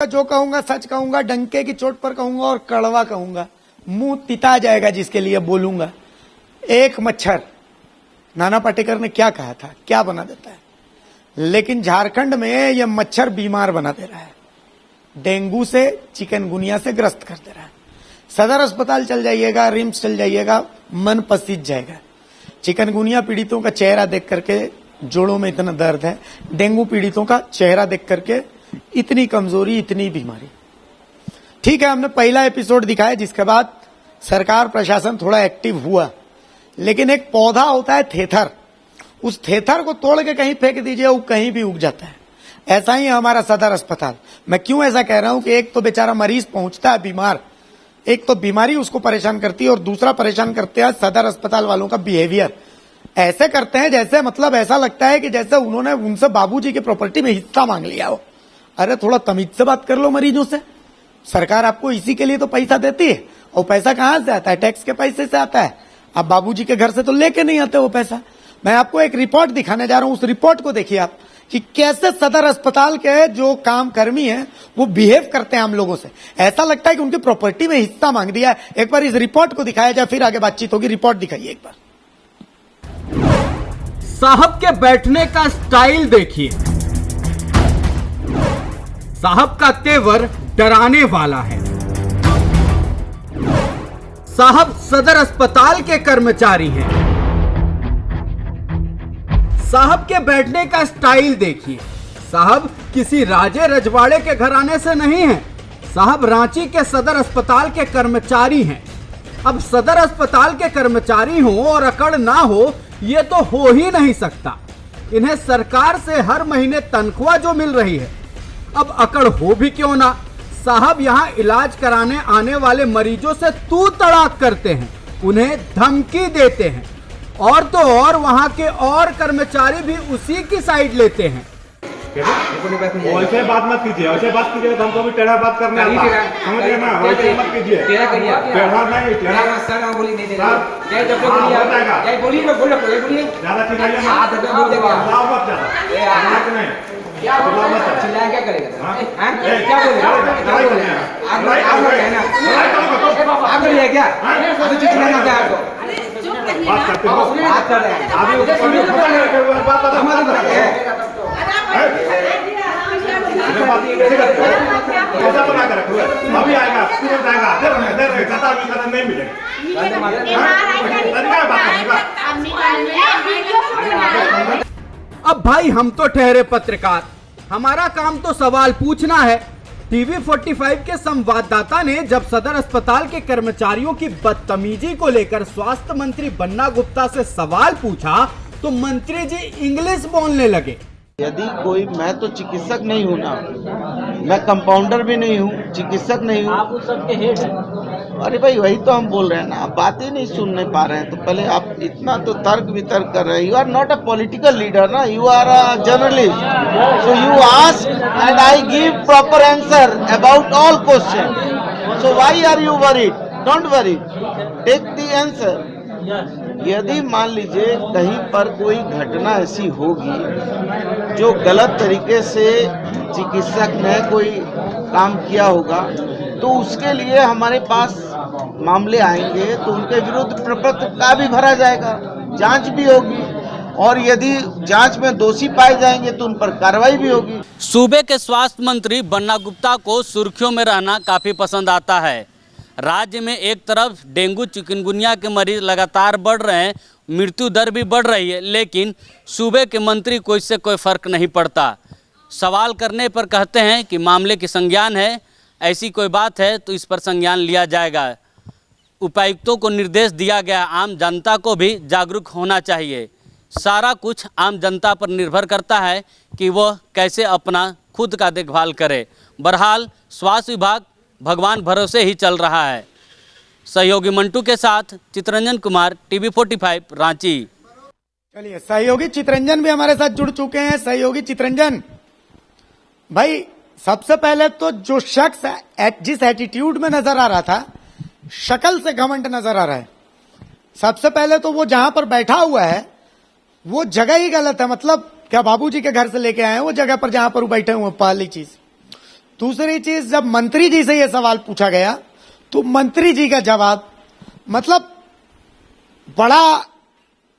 जो कहूंगा सच कहूंगा, डंके की चोट पर कहूंगा और कड़वा कहूंगा, मुंह तिता जाएगा जिसके लिए बोलूंगा। एक मच्छर, नाना पाटेकर ने क्या कहा था, क्या बना देता है। लेकिन झारखंड में यह मच्छर बीमार बना दे रहा है, डेंगू से चिकनगुनिया से ग्रस्त कर दे रहा है। सदर अस्पताल चल जाइएगा, रिम्स चल जाइएगा, मन पसीज जाएगा। चिकनगुनिया पीड़ितों का चेहरा देख करके जोड़ों में इतना दर्द है, डेंगू पीड़ितों का चेहरा देख करके इतनी कमजोरी, इतनी बीमारी। ठीक है, हमने पहला एपिसोड दिखाया, जिसके बाद सरकार प्रशासन थोड़ा एक्टिव हुआ। लेकिन एक पौधा होता है थेथर, उस थेथर को तोड़ के कहीं फेंक दीजिए, वो कहीं भी उग जाता है। ऐसा ही है हमारा सदर अस्पताल। मैं क्यों ऐसा कह रहा हूं कि एक तो बेचारा मरीज पहुंचता है बीमार, एक तो बीमारी उसको परेशान करती है, और दूसरा परेशान करते हैं सदर अस्पताल वालों का बिहेवियर। ऐसे करते हैं जैसे, मतलब ऐसा लगता है कि जैसे उन्होंने उनसे बाबूजी की प्रॉपर्टी में हिस्सा मांग लिया हो। अरे थोड़ा तमीज से बात कर लो मरीजों से। सरकार आपको इसी के लिए तो पैसा देती है, और पैसा कहां से आता है? टैक्स के पैसे से आता है। आप बाबूजी के घर से तो लेके नहीं आते वो पैसा। मैं आपको एक रिपोर्ट दिखाने जा रहा हूं, उस रिपोर्ट को देखिए आप, कि कैसे सदर अस्पताल के जो काम कर्मी हैं वो बिहेव करते हैं हम लोगों से। ऐसा लगता है कि उनकी प्रॉपर्टी में हिस्सा मांग दिया है। एक बार इस रिपोर्ट को दिखाया जाए, फिर आगे बातचीत होगी। रिपोर्ट दिखाइए एक बार। साहब के बैठने का स्टाइल देखिए, साहब का तेवर डराने वाला है। साहब सदर अस्पताल के कर्मचारी हैं। साहब के बैठने का स्टाइल देखिए, साहब किसी राजे रजवाड़े के घराने से नहीं हैं। साहब रांची के सदर अस्पताल के कर्मचारी हैं। अब सदर अस्पताल के कर्मचारी हो और अकड़ ना हो, ये तो हो ही नहीं सकता। इन्हें सरकार से हर महीने तनख्वाह जो मिल रही है, अब अकड़ हो भी क्यों ना। साहब यहाँ इलाज कराने आने वाले मरीजों से तू तड़ाक करते हैं, उन्हें धमकी देते हैं, और तो और वहाँ के और कर्मचारी भी उसी की साइड लेते हैं। वैसे बात मत कीजिए, वैसे बात कीजिए तो हमको भी टेढ़ा बात करने आता है, समझ गए ना? वैसे मत कीजिए, टेढ़ा नहीं, टेढ़ा सर बोली नहीं देना, जय जब जय बोलिए ना, बोलो बोलिए, ज्यादा चिल्लाइए मत, बुलाओ मत ज्यादा, नहीं क्या बोला, चिल्लाया क्या करेगा? क्या बोलेगा? आप कहना आप बोलिए क्या, अभी चिल्लाना क्या आपको? बात करते हो, बात कर रहे हैं अभी, बात पता ऐसा बना कर रखो, अभी आएगा, तुरंत आएगा, नहीं मिलेगा। अब भाई हम तो ठहरे पत्रकार, हमारा काम तो सवाल पूछना है। टीवी 45 के संवाददाता ने जब सदर अस्पताल के कर्मचारियों की बदतमीजी को लेकर स्वास्थ्य मंत्री बन्ना गुप्ता से सवाल पूछा, तो मंत्री जी इंग्लिश बोलने लगे। यदि कोई, मैं तो चिकित्सक नहीं हूँ ना, मैं कंपाउंडर भी नहीं हूँ, चिकित्सक नहीं हूँ। आप उस सबके हेड हैं। अरे भाई वही तो हम बोल रहे हैं ना, आप बातें नहीं सुन नहीं पा रहे हैं। तो पहले आप इतना तो तर्क वितर्क कर रहे हैं। You are not a political leader ना, you are a journalist, so you ask and I give proper answer about all question. So why are you worried? Don't worry, take the answer. यदि मान लीजिए कहीं पर कोई घटना ऐसी होगी जो गलत तरीके से चिकित्सक ने कोई काम किया होगा, तो उसके लिए हमारे पास मामले आएंगे, तो उनके विरुद्ध प्रपत्र का भी भरा जाएगा, जांच भी होगी, और यदि जांच में दोषी पाए जाएंगे तो उन पर कार्रवाई भी होगी। सूबे के स्वास्थ्य मंत्री बन्ना गुप्ता को सुर्खियों में रहना काफ़ी पसंद आता है। राज्य में एक तरफ डेंगू चिकनगुनिया के मरीज लगातार बढ़ रहे हैं, मृत्यु दर भी बढ़ रही है, लेकिन सूबे के मंत्री को इससे कोई फर्क नहीं पड़ता। सवाल करने पर कहते हैं कि मामले की संज्ञान है, ऐसी कोई बात है तो इस पर संज्ञान लिया जाएगा। उपायुक्तों को निर्देश दिया गया, आम जनता को भी जागरूक होना चाहिए। सारा कुछ आम जनता पर निर्भर करता है कि वह कैसे अपना खुद का देखभाल करे। बहरहाल स्वास्थ्य विभाग भगवान भरोसे ही चल रहा है। सहयोगी मंटू के साथ चितरंजन कुमार, टीवी 45 रांची। चलिए, सहयोगी चितरंजन भी हमारे साथ जुड़ चुके हैं। सहयोगी चितरंजन भाई, सबसे पहले तो जो शख्स जिस एटीट्यूड में नजर आ रहा था, शक्ल से घमंड नजर आ रहा है। सबसे पहले तो वो जहां पर बैठा हुआ है वो जगह ही गलत है। मतलब क्या बाबूजी के घर से लेके आए हैं वो जगह पर जहां पर वो बैठे हुए? पहली चीज। दूसरी चीज, जब मंत्री जी से यह सवाल पूछा गया तो मंत्री जी का जवाब मतलब बड़ा,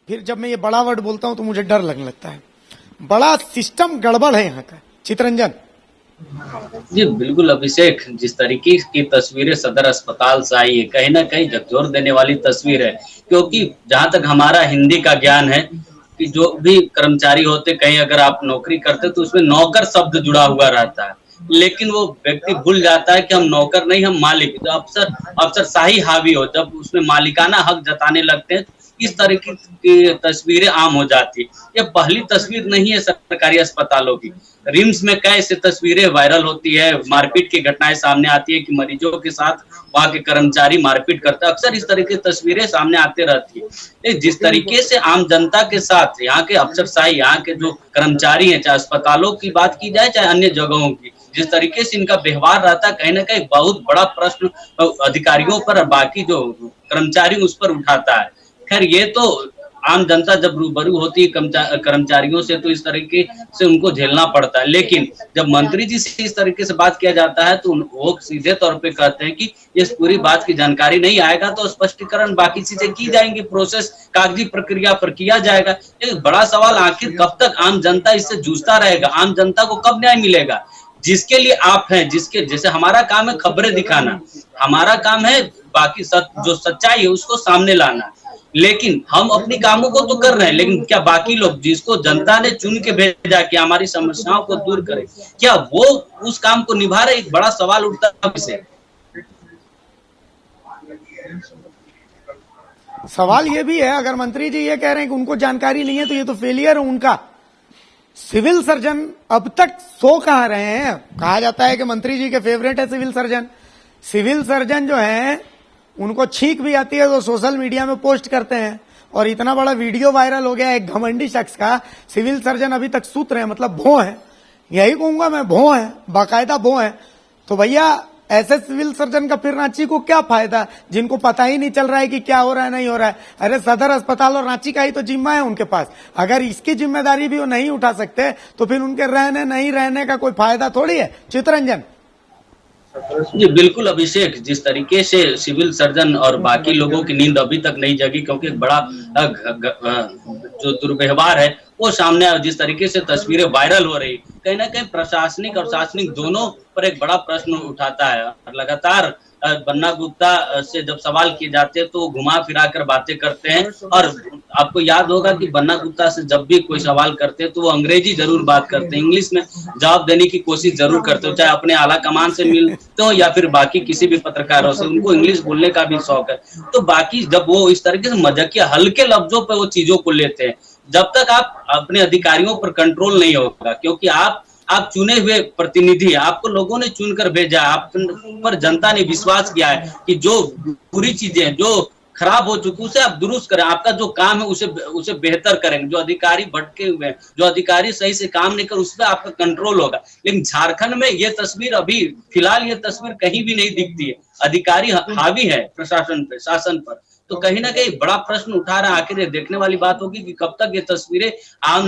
फिर जब मैं ये बड़ा वर्ड बोलता हूं तो मुझे डर लगने लगता है, बड़ा सिस्टम गड़बड़ है यहाँ का। चितरंजन जी बिल्कुल अभिषेक, जिस तरीके की तस्वीरें सदर अस्पताल से आई है, कहीं ना कहीं झकझोर देने वाली तस्वीर है। क्योंकि जहां तक हमारा हिंदी का ज्ञान है कि जो भी कर्मचारी होते, कहीं अगर आप नौकरी करते तो उसमें नौकर शब्द जुड़ा हुआ रहता है, लेकिन वो व्यक्ति भूल जाता है कि हम नौकर नहीं, हम मालिक। जो अफसरशाही हावी हो, जब उसमें मालिकाना हक जताने लगते हैं, इस तरीके की तस्वीरें आम हो जाती है। ये पहली तस्वीर नहीं है सरकारी अस्पतालों की। रिम्स में कई ऐसी तस्वीरें वायरल होती है, मारपीट की घटनाएं सामने आती है कि मरीजों के साथ वहां के कर्मचारी मारपीट करते हैं। अक्सर इस तरीके की तस्वीरें सामने आते रहती है। जिस तरीके से आम जनता के साथ यहाँ के अफसरशाही, यहाँ के जो कर्मचारी हैं, चाहे अस्पतालों की बात की जाए चाहे अन्य जगहों की, जिस तरीके से इनका व्यवहार रहता है, कहीं ना कहीं बहुत बड़ा प्रश्न अधिकारियों पर और बाकी जो कर्मचारी उस पर उठाता है। खैर, ये तो आम जनता जब रूबरू होती है कर्मचारियों से तो इस तरीके से उनको झेलना पड़ता है। लेकिन जब मंत्री जी से इस तरीके से बात किया जाता है तो वो सीधे तौर पे कहते हैं कि इस पूरी बात की जानकारी नहीं आएगा तो स्पष्टीकरण बाकी चीजें की जाएंगी, प्रोसेस कागजी प्रक्रिया पर किया जाएगा। एक बड़ा सवाल, आखिर कब तक आम जनता इससे जूझता रहेगा? आम जनता को कब न्याय मिलेगा? जिसके लिए आप हैं, जिसके जैसे हमारा काम है खबरें दिखाना, हमारा काम है बाकी जो सच्चाई है उसको सामने लाना, लेकिन हम अपनी कामों को तो कर रहे हैं, लेकिन क्या बाकी लोग जिसको जनता ने चुन के भेजा कि हमारी समस्याओं को दूर करे, क्या वो उस काम को निभा रहे? एक बड़ा सवाल उठता है इसे। सवाल ये भी है, अगर मंत्री जी ये कह रहे हैं कि उनको जानकारी नहीं है तो ये तो फेलियर है उनका। सिविल सर्जन अब तक सो कहां रहे हैं? कहा जाता है कि मंत्री जी के फेवरेट है सिविल सर्जन। सिविल सर्जन जो है उनको छींक भी आती है तो सोशल मीडिया में पोस्ट करते हैं, और इतना बड़ा वीडियो वायरल हो गया एक घमंडी शख्स का, सिविल सर्जन अभी तक सूत रहे हैं, मतलब भों है, यही कहूंगा मैं, भों है, बाकायदा भों है। तो भैया ऐसे सिविल सर्जन का फिर रांची को क्या फायदा, जिनको पता ही नहीं चल रहा है कि क्या हो रहा है नहीं हो रहा है। अरे सदर अस्पताल और रांची का ही तो जिम्मा है उनके पास, अगर इसकी जिम्मेदारी भी वो नहीं उठा सकते तो फिर उनके रहने नहीं रहने का कोई फायदा थोड़ी है। चितरंजन जी बिल्कुल अभिषेक, जिस तरीके से सिविल सर्जन और बाकी लोगों की नींद अभी तक नहीं जगी, क्योंकि एक बड़ा जो दुर्व्यवहार है वो सामने आया। जिस तरीके से तस्वीरें वायरल हो रही, कहीं ना कहीं प्रशासनिक और शासनिक दोनों पर एक बड़ा प्रश्न उठाता है। और लगातार बन्ना गुप्ता से जब सवाल किए जाते हैं तो घुमा फिरा कर बातें करते हैं, और आपको याद होगा कि बन्ना गुप्ता से जब भी कोई सवाल करते हैं तो वो अंग्रेजी जरूर बात करते हैं, इंग्लिश में जवाब देने की कोशिश जरूर करते हो, चाहे अपने आला कमान से मिलते हो या फिर बाकी किसी भी पत्रकारों से, उनको इंग्लिश बोलने का भी शौक है। तो बाकी जब वो इस तरीके से मजाकिया हल्के लफ्जों पर वो चीजों को लेते हैं, जब तक आप अपने अधिकारियों पर कंट्रोल नहीं होगा, क्योंकि आप चुने हुए प्रतिनिधि है, आपको लोगों ने चुनकर भेजा, आप पर जनता ने विश्वास किया है कि जो बुरी चीजें जो खराब हो चुकी उसे आप दुरुस्त करें, आपका जो काम है उसे बेहतर करेंगे। जो अधिकारी भटके हुए हैं, जो अधिकारी सही से काम नहीं कर, उस पर आपका कंट्रोल होगा। लेकिन झारखंड में ये तस्वीर अभी फिलहाल ये तस्वीर कहीं भी नहीं दिखती है। अधिकारी हावी है प्रशासन पे, शासन पर, तो कहीं ना कहीं बड़ा प्रश्न उठा रहा है। आखिर ये देखने वाली बात होगी कि कब तक ये तस्वीरें आम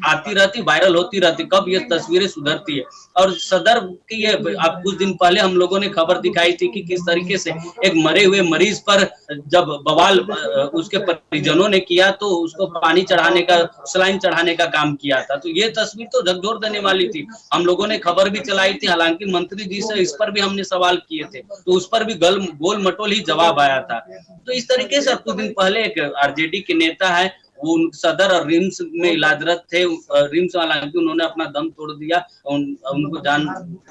आती रहती, वायरल होती रहती, कब ये तस्वीरें सुधरती है। और सदर की ये आप कुछ दिन पहले हम लोगों ने खबर दिखाई थी कि किस तरीके से एक मरे हुए मरीज पर जब बवाल उसके परिजनों ने किया तो उसको पानी चढ़ाने का, सलाइन चढ़ाने का काम किया था। तो ये तस्वीर तो झकझोर देने वाली थी, हम लोगों ने खबर भी चलाई थी, हालांकि मंत्री जी से इस पर भी हमने सवाल किए थे तो उस पर भी गोल मटोल ही जवाब आया था। तो इस तरीके से कुछ दिन पहले एक आरजेडी के नेता है, वो सदर और रिम्स में इलाजरत थे, रिम्स वाला उन्होंने अपना दम तोड़ दिया, उनको जान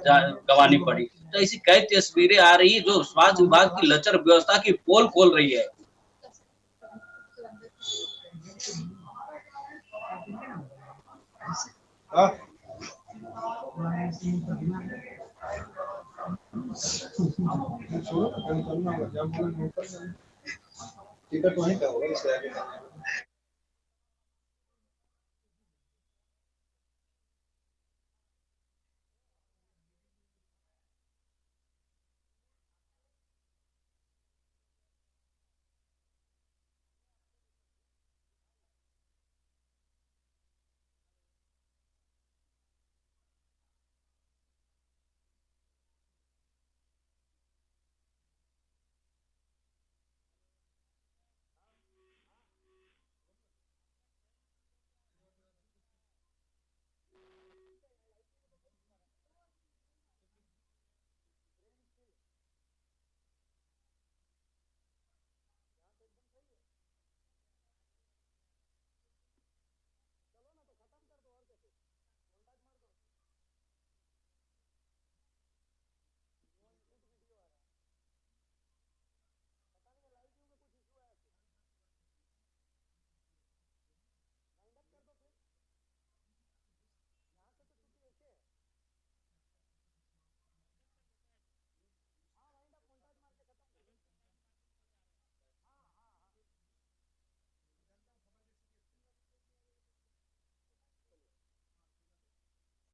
गंवानी पड़ी। तो ऐसी कई तस्वीरें आ रही है जो स्वास्थ्य विभाग की लचर व्यवस्था की पोल खोल रही है। टिकट वहीं का होगा, इससे आगे